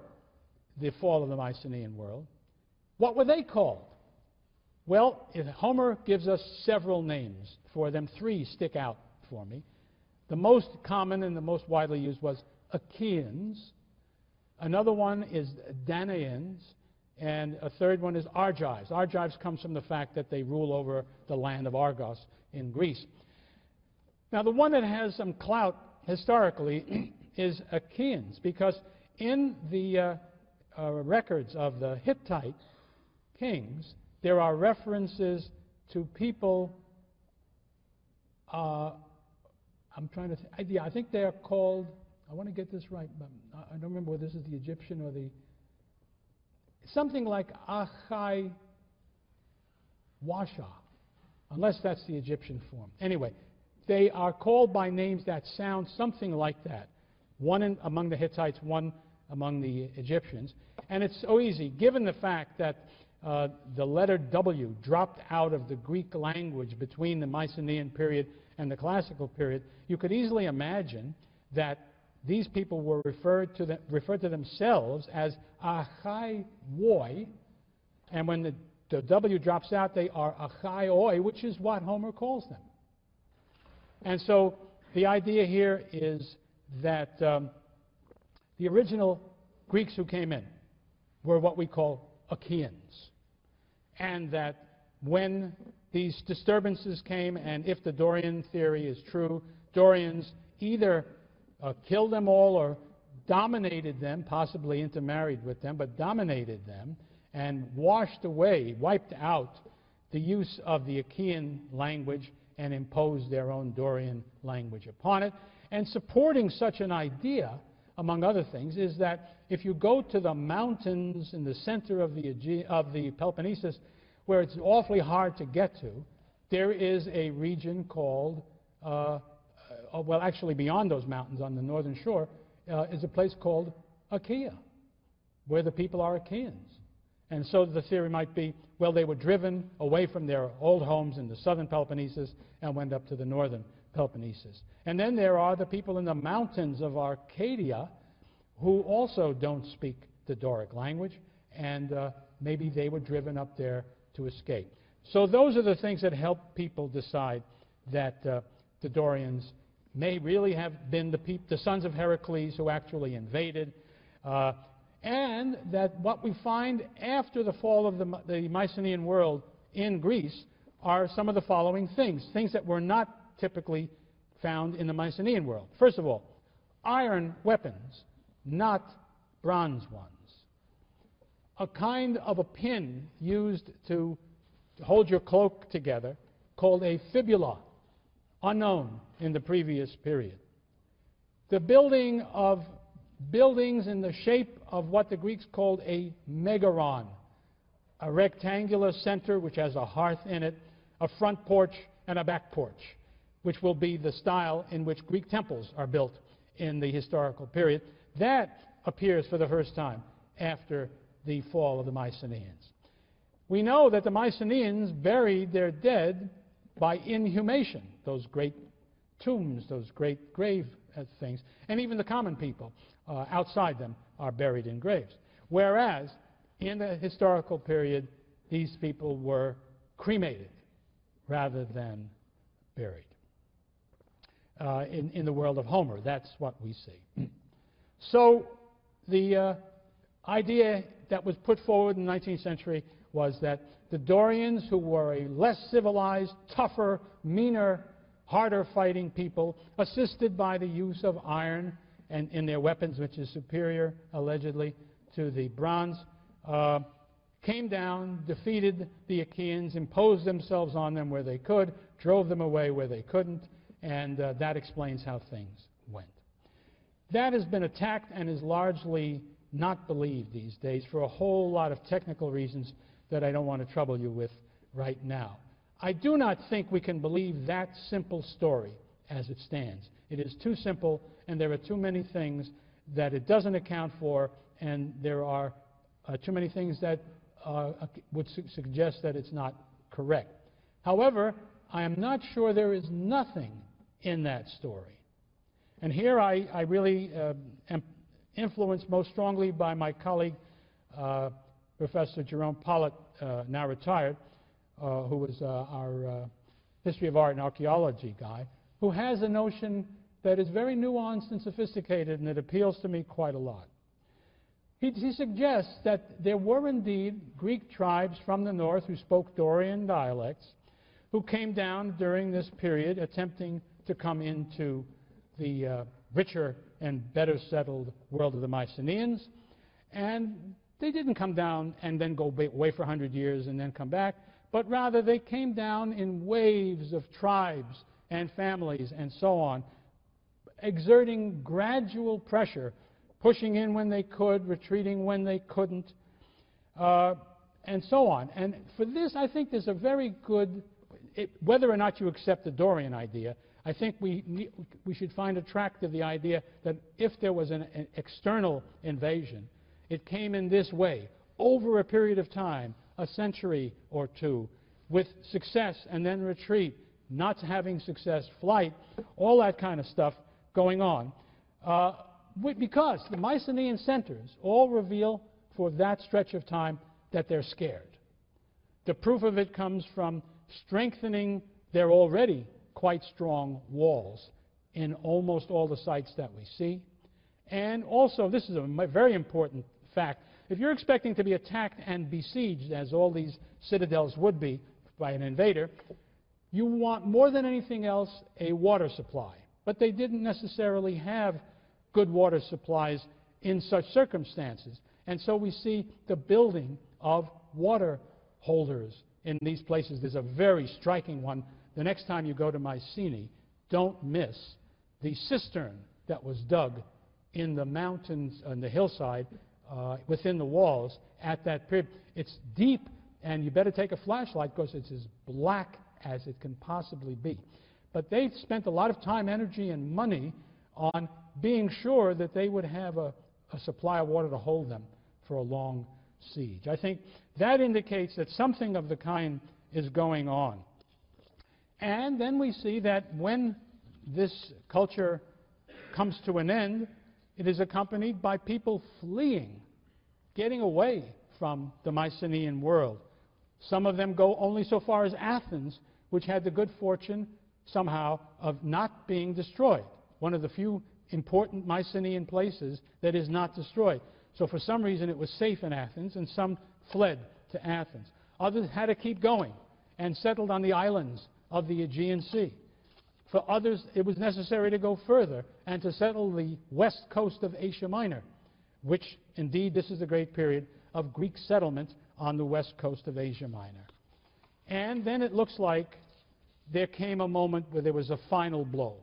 the fall of the Mycenaean world, what were they called? Well, Homer gives us several names for them. 3 stick out for me. The most common and the most widely used was Achaeans. Another one is Danaans. And a third one is Argives. Argives comes from the fact that they rule over the land of Argos in Greece. Now, the one that has some clout historically is Achaeans, because in the records of the Hittite kings, there are references to people, I'm trying to think, I think they are called, I want to get this right, but I don't remember whether this is the Egyptian or the, something like Achai Washa, unless that's the Egyptian form. Anyway, they are called by names that sound something like that. One among the Hittites, one among the Egyptians. And it's so easy, given the fact that the letter W dropped out of the Greek language between the Mycenaean period and the classical period, you could easily imagine that these people were referred to themselves as Achai Woi, and when the W drops out, they are Achai Oi, which is what Homer calls them. And so the idea here is that the original Greeks who came in were what we call Achaeans, and that when these disturbances came, and if the Dorian theory is true, Dorians either killed them all or dominated them, possibly intermarried with them, but dominated them and washed away, wiped out the use of the Achaean language and imposed their own Dorian language upon it. And supporting such an idea, among other things, is that if you go to the mountains in the center of the Peloponnesus, where it's awfully hard to get to, there is a region called, well, actually beyond those mountains on the northern shore, is a place called Achaia, where the people are Achaeans. And so the theory might be, well, they were driven away from their old homes in the southern Peloponnesus and went up to the northern Peloponnesus. And then there are the people in the mountains of Arcadia who also don't speak the Doric language, and maybe they were driven up there to escape. So those are the things that help people decide that the Dorians may really have been the sons of Heracles who actually invaded, and that what we find after the fall of the Mycenaean world in Greece are some of the following things that were not typically found in the Mycenaean world. First of all, iron weapons, not bronze ones. A kind of a pin used to hold your cloak together called a fibula, unknown in the previous period. The building of buildings in the shape of what the Greeks called a megaron, a rectangular center which has a hearth in it, a front porch and a back porch, which will be the style in which Greek temples are built in the historical period. That appears for the first time after the fall of the Mycenaeans. We know that the Mycenaeans buried their dead by inhumation, those great tombs, those great grave things, and even the common people outside them are buried in graves. Whereas in the historical period, these people were cremated rather than buried. In the world of Homer, that's what we see. So the idea that was put forward in the 19th century was that the Dorians, who were a less civilized, tougher, meaner, harder fighting people, assisted by the use of iron and in their weapons, which is superior, allegedly, to the bronze, came down, defeated the Achaeans, imposed themselves on them where they could, drove them away where they couldn't, and that explains how things went. That has been attacked and is largely not believed these days for a whole lot of technical reasons that I don't want to trouble you with right now. I do not think we can believe that simple story as it stands. It is too simple, and there are too many things that it doesn't account for, and there are too many things that would suggest that it's not correct. However, I am not sure there is nothing in that story. And here I really am influenced most strongly by my colleague, Professor Jerome Pollitt, now retired, who was our history of art and archaeology guy, who has a notion that is very nuanced and sophisticated, and it appeals to me quite a lot. He suggests that there were indeed Greek tribes from the north who spoke Dorian dialects, who came down during this period attempting to come into the richer and better settled world of the Mycenaeans, and they didn't come down and then go away for 100 years and then come back, but rather they came down in waves of tribes and families and so on, exerting gradual pressure, pushing in when they could, retreating when they couldn't, and so on. And for this, I think there's a very good, whether or not you accept the Dorian idea, I think we should find attractive the idea that if there was an external invasion, it came in this way, over a period of time, a century or two, with success and then retreat, not having success, flight, all that kind of stuff going on. Because the Mycenaean centers all reveal for that stretch of time that they're scared. The proof of it comes from strengthening their already quite strong walls in almost all the sites that we see. And also, this is a very important fact, if you're expecting to be attacked and besieged, as all these citadels would be by an invader, you want more than anything else a water supply. But they didn't necessarily have good water supplies in such circumstances. And so we see the building of water holders in these places. There's a very striking one. The next time you go to Mycenae, don't miss the cistern that was dug in the mountains, on the hillside, within the walls at that period. It's deep, and you better take a flashlight because it's as black as it can possibly be. But they spent a lot of time, energy, and money on being sure that they would have a supply of water to hold them for a long siege. I think that indicates that something of the kind is going on. And then we see that when this culture comes to an end, it is accompanied by people fleeing, getting away from the Mycenaean world. Some of them go only so far as Athens, which had the good fortune somehow of not being destroyed. One of the few important Mycenaean places that is not destroyed. So for some reason it was safe in Athens, and some fled to Athens. Others had to keep going and settled on the islands of the Aegean Sea. For others, it was necessary to go further and to settle the west coast of Asia Minor, which indeed this is the great period of Greek settlement on the west coast of Asia Minor. And then it looks like there came a moment where there was a final blow,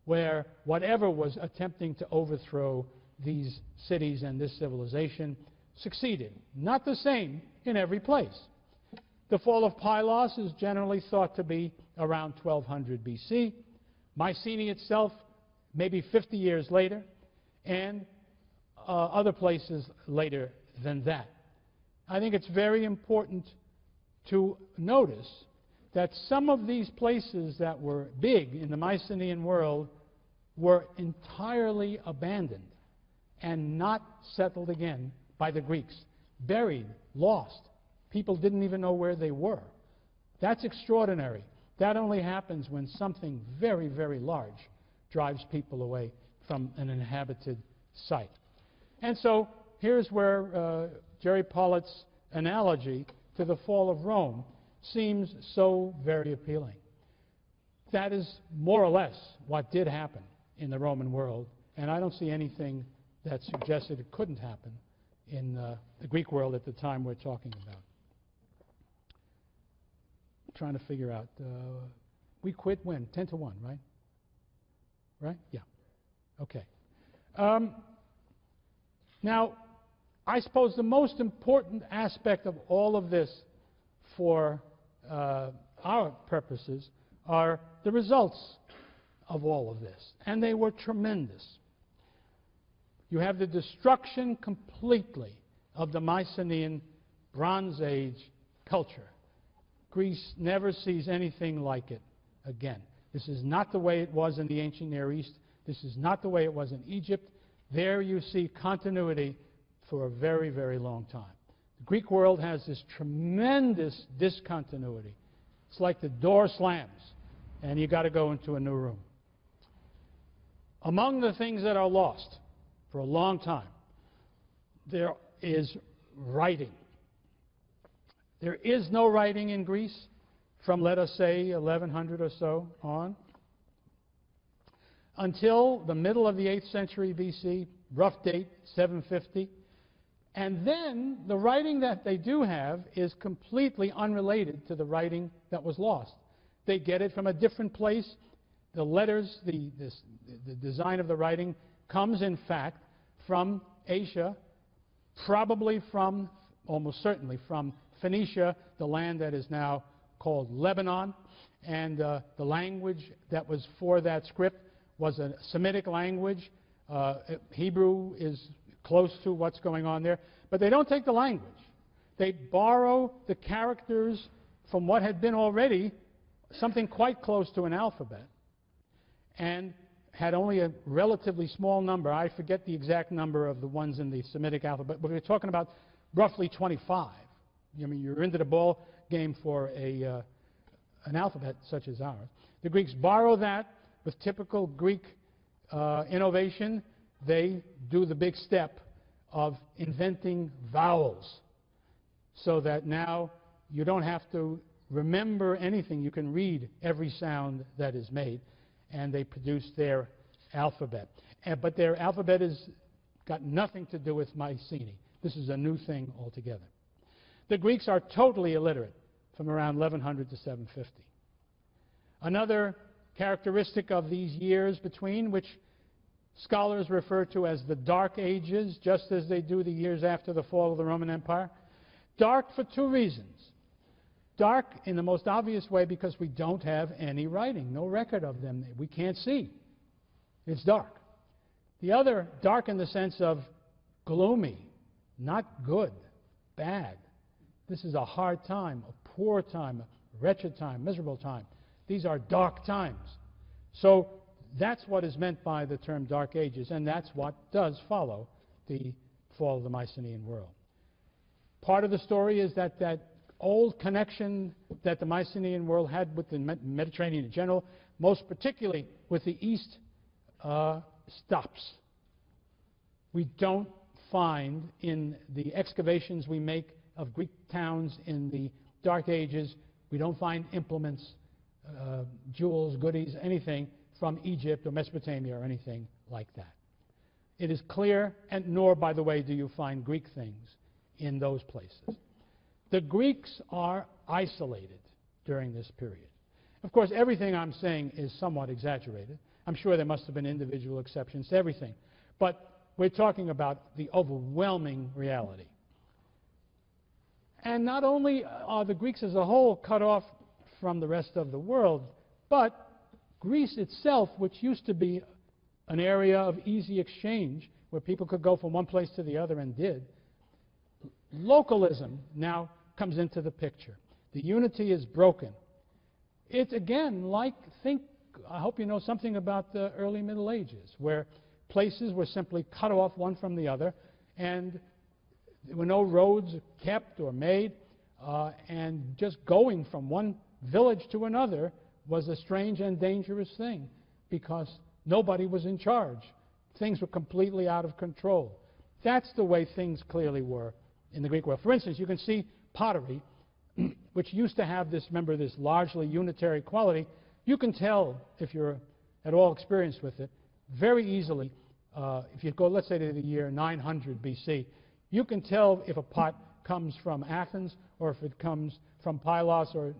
where whatever was attempting to overthrow these cities and this civilization succeeded. Not the same in every place. The fall of Pylos is generally thought to be around 1200 BC. Mycenae itself, maybe 50 years later, and other places later than that. I think it's very important to notice that some of these places that were big in the Mycenaean world were entirely abandoned and not settled again by the Greeks. Buried, lost. People didn't even know where they were. That's extraordinary. That only happens when something very, very large drives people away from an inhabited site. And so here's where Jerry Pollitt's analogy to the fall of Rome seems so very appealing. That is more or less what did happen in the Roman world, and I don't see anything that suggested it couldn't happen in the Greek world at the time we're talking about. I'm trying to figure out, we quit when? 10 to 1, right? Right? Yeah. Okay. Now, I suppose the most important aspect of all of this for our purposes are the results of all of this, and they were tremendous. You have the destruction completely of the Mycenaean Bronze Age culture. Greece never sees anything like it again. This is not the way it was in the ancient Near East. This is not the way it was in Egypt. There you see continuity for a very, very long time. The Greek world has this tremendous discontinuity. It's like the door slams, and you've got to go into a new room. Among the things that are lost for a long time, there is writing. There is no writing in Greece from, let us say, 1100 or so on, until the middle of the 8th century BC, rough date, 750. And then the writing that they do have is completely unrelated to the writing that was lost. They get it from a different place. The letters, the design of the writing comes, in fact, from Asia, probably from, almost certainly from Phoenicia, the land that is now called Lebanon. And the language that was for that script was a Semitic language. Hebrew is close to what's going on there. But they don't take the language. They borrow the characters from what had been already something quite close to an alphabet, and had only a relatively small number. I forget the exact number of the ones in the Semitic alphabet, but we're talking about roughly 25. I mean, you're into the ball game for an alphabet such as ours. The Greeks borrow that with typical Greek innovation. They do the big step of inventing vowels, so that now you don't have to remember anything. You can read every sound that is made, and they produce their alphabet. But their alphabet has got nothing to do with Mycenae. This is a new thing altogether. The Greeks are totally illiterate from around 1100 to 750. Another characteristic of these years between, which scholars refer to as the Dark Ages, just as they do the years after the fall of the Roman Empire. Dark for two reasons. Dark in the most obvious way because we don't have any writing, no record of them. We can't see. It's dark. The other, dark in the sense of gloomy, not good, bad. This is a hard time, a poor time, a wretched time, miserable time. These are dark times. So that's what is meant by the term Dark Ages, and that's what does follow the fall of the Mycenaean world. Part of the story is that that old connection that the Mycenaean world had with the Mediterranean in general, most particularly with the East, stops. We don't find in the excavations we make of Greek towns in the Dark Ages, we don't find implements, jewels, goodies, anything from Egypt or Mesopotamia or anything like that. It is clear, and nor, by the way, do you find Greek things in those places. The Greeks are isolated during this period. Of course, everything I'm saying is somewhat exaggerated. I'm sure there must have been individual exceptions to everything. But we're talking about the overwhelming reality. And not only are the Greeks as a whole cut off from the rest of the world, but Greece itself, which used to be an area of easy exchange where people could go from one place to the other and did, localism now comes into the picture. The unity is broken. It's again like, I hope you know something about the early Middle Ages, where places were simply cut off one from the other, and there were no roads kept or made, and just going from one village to another was a strange and dangerous thing because nobody was in charge. Things were completely out of control. That's the way things clearly were in the Greek world. For instance, you can see pottery, which used to have this, remember, this largely unitary quality. You can tell, if you're at all experienced with it, very easily, if you go, let's say, to the year 900 BC, you can tell if a pot comes from Athens or if it comes from Pylos, or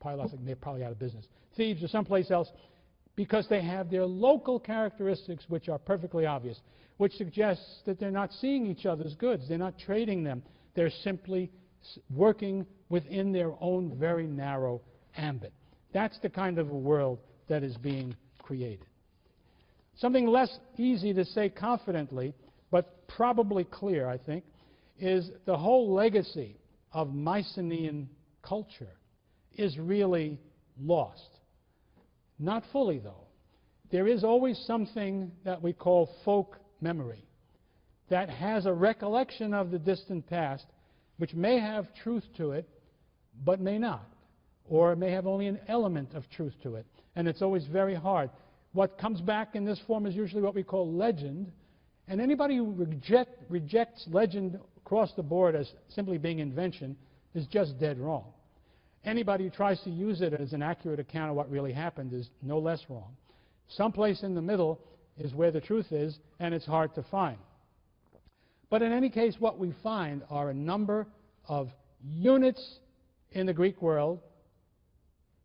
Pylos, they're probably out of business, Thebes or someplace else, because they have their local characteristics which are perfectly obvious, which suggests that they're not seeing each other's goods, they're not trading them, they're simply working within their own very narrow ambit. That's the kind of a world that is being created. Something less easy to say confidently, but probably clear, I think, is the whole legacy of Mycenaean culture is really lost. Not fully, though. There is always something that we call folk memory that has a recollection of the distant past, which may have truth to it, but may not, or may have only an element of truth to it, and it's always very hard. What comes back in this form is usually what we call legend, and anybody who rejects legend across the board as simply being invention is just dead wrong. Anybody who tries to use it as an accurate account of what really happened is no less wrong. Someplace in the middle is where the truth is, and it's hard to find. But in any case, what we find are a number of units in the Greek world.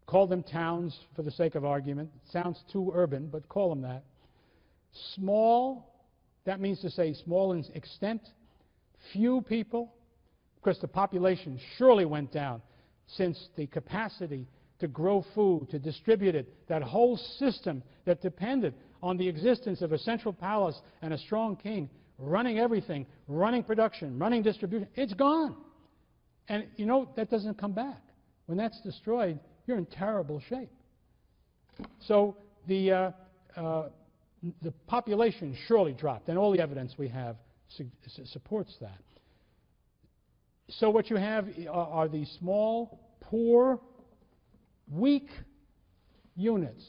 Call them towns for the sake of argument. It sounds too urban, but call them that. Small, that means to say small in extent, few people, because the population surely went down since the capacity to grow food, to distribute it, that whole system that depended on the existence of a central palace and a strong king running everything, running production, running distribution, it's gone. And you know, that doesn't come back. When that's destroyed, you're in terrible shape. So the population surely dropped, and all the evidence we have supports that. So what you have are these small, poor, weak units,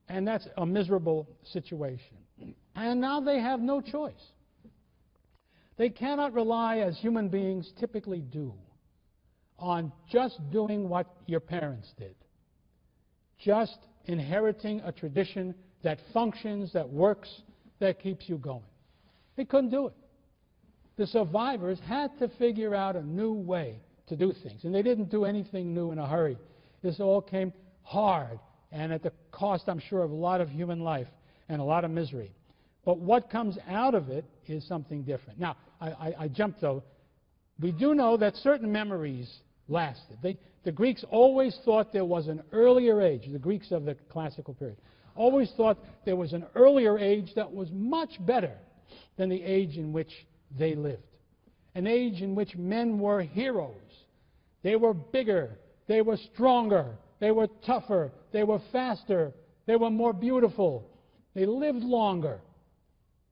and that's a miserable situation. And now they have no choice. They cannot rely, as human beings typically do, on just doing what your parents did, just inheriting a tradition that functions, that works, that keeps you going. They couldn't do it. The survivors had to figure out a new way to do things, and they didn't do anything new in a hurry. This all came hard and at the cost, I'm sure, of a lot of human life and a lot of misery. But what comes out of it is something different. Now, I jumped, though. We do know that certain memories lasted. The Greeks always thought there was an earlier age, the Greeks of the classical period, always thought there was an earlier age that was much better than the age in which they lived. An age in which men were heroes. They were bigger, they were stronger, they were tougher, they were faster, they were more beautiful, they lived longer.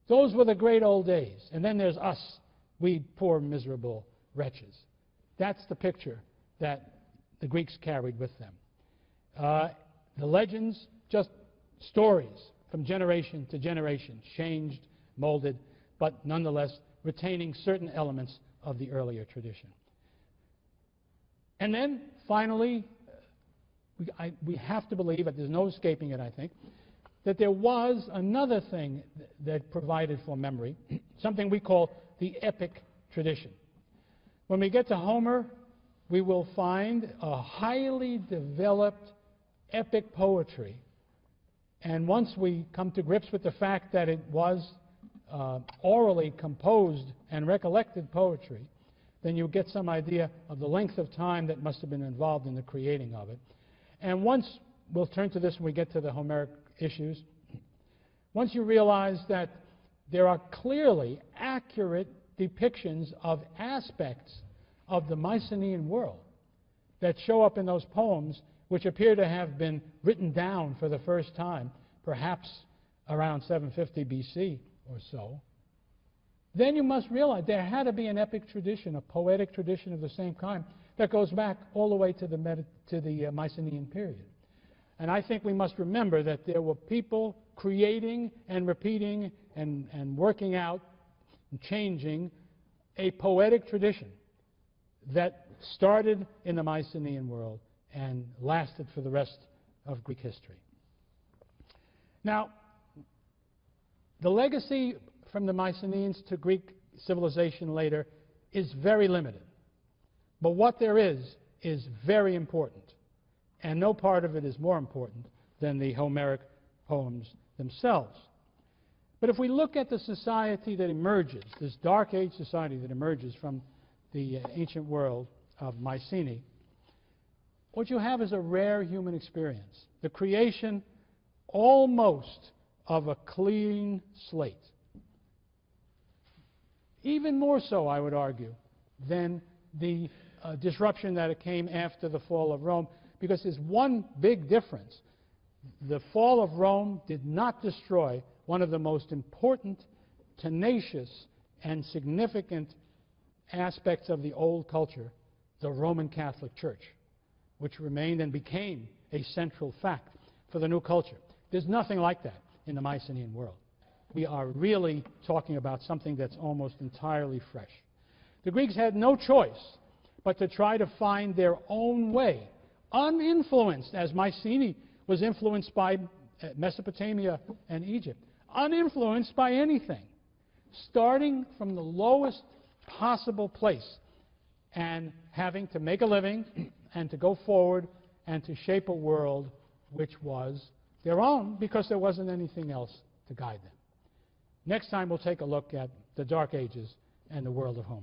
Those were the great old days. And then there's us, we poor miserable wretches. That's the picture that the Greeks carried with them. The legends, just stories from generation to generation, changed, molded, but nonetheless retaining certain elements of the earlier tradition. And then, finally, we have to believe, but there's no escaping it, I think, that there was another thing that provided for memory, something we call the epic tradition. When we get to Homer, we will find a highly developed epic poetry. And once we come to grips with the fact that it was orally composed and recollected poetry, then you get some idea of the length of time that must have been involved in the creating of it. And once, we'll turn to this when we get to the Homeric issues, once you realize that there are clearly accurate depictions of aspects of the Mycenaean world that show up in those poems, which appear to have been written down for the first time, perhaps around 750 BC or so, then you must realize there had to be an epic tradition, a poetic tradition of the same kind, that goes back all the way to the Mycenaean period. And I think we must remember that there were people creating and repeating and working out and changing a poetic tradition that started in the Mycenaean world and lasted for the rest of Greek history. Now, the legacy from the Mycenaeans to Greek civilization later is very limited. But what there is very important. And no part of it is more important than the Homeric poems themselves. But if we look at the society that emerges, this Dark Age society that emerges from the ancient world of Mycenae, what you have is a rare human experience, the creation almost of a clean slate. Even more so, I would argue, than the disruption that came after the fall of Rome, because there's one big difference. The fall of Rome did not destroy one of the most important, tenacious, and significant aspects of the old culture, the Roman Catholic Church, which remained and became a central fact for the new culture. There's nothing like that in the Mycenaean world. We are really talking about something that's almost entirely fresh. The Greeks had no choice but to try to find their own way, uninfluenced, as Mycenae was influenced by Mesopotamia and Egypt, uninfluenced by anything, starting from the lowest possible place and having to make a living and to go forward and to shape a world which was their own because there wasn't anything else to guide them. Next time we'll take a look at the Dark Ages and the world of Homer.